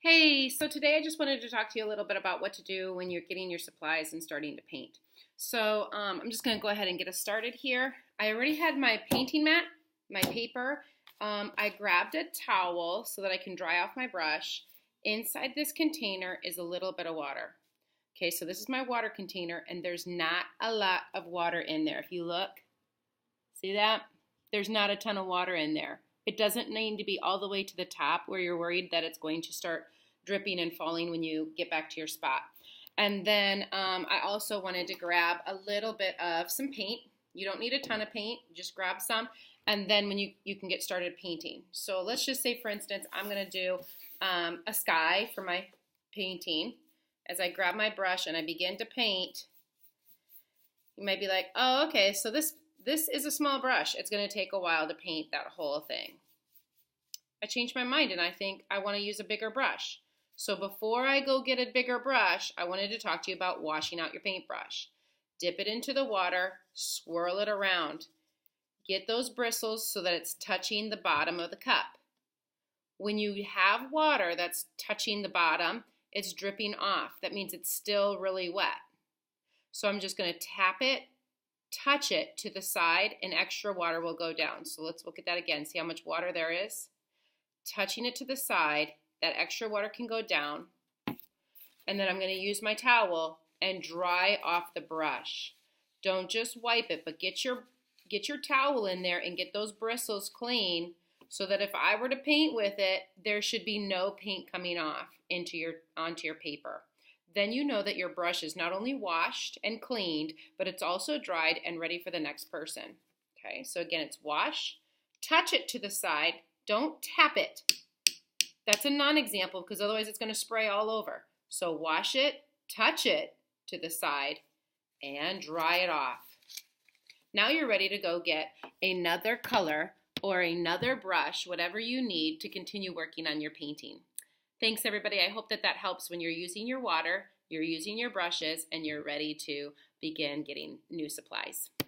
Hey, so today I just wanted to talk to you a little bit about what to do when you're getting your supplies and starting to paint. I'm just going to go ahead and get us started here. I already had my painting mat, my paper. I grabbed a towel so that I can dry off my brush. Inside this container is a little bit of water. Okay, so this is my water container, and there's not a lot of water in there. If you look, see that? There's not a ton of water in there. It doesn't need to be all the way to the top where you're worried that it's going to start dripping and falling when you get back to your spot. And then I also wanted to grab a little bit of some paint. You don't need a ton of paint, just grab some. And then when you can get started painting. So let's just say, for instance, I'm going to do a sky for my painting. As I grab my brush and I begin to paint, you might be like, oh, okay, so this is a small brush. It's going to take a while to paint that whole thing. I changed my mind and I think I want to use a bigger brush. So before I go get a bigger brush, I wanted to talk to you about washing out your paintbrush. Dip it into the water, swirl it around. Get those bristles so that it's touching the bottom of the cup. When you have water that's touching the bottom, it's dripping off. That means it's still really wet. So I'm just going to tap it, touch it to the side, and extra water will go down. So let's look at that again. See how much water there is? Touching it to the side, that extra water can go down. And then I'm going to use my towel and dry off the brush. Don't just wipe it, but get your towel in there and get those bristles clean so that if I were to paint with it, there should be no paint coming off onto your paper. Then you know that your brush is not only washed and cleaned, but it's also dried and ready for the next person. Okay, so again, it's wash, touch it to the side, don't tap it. That's a non-example because otherwise it's going to spray all over. So wash it, touch it to the side, and dry it off. Now you're ready to go get another color or another brush, whatever you need to continue working on your painting. Thanks, everybody. I hope that helps when you're using your water, you're using your brushes, and you're ready to begin getting new supplies.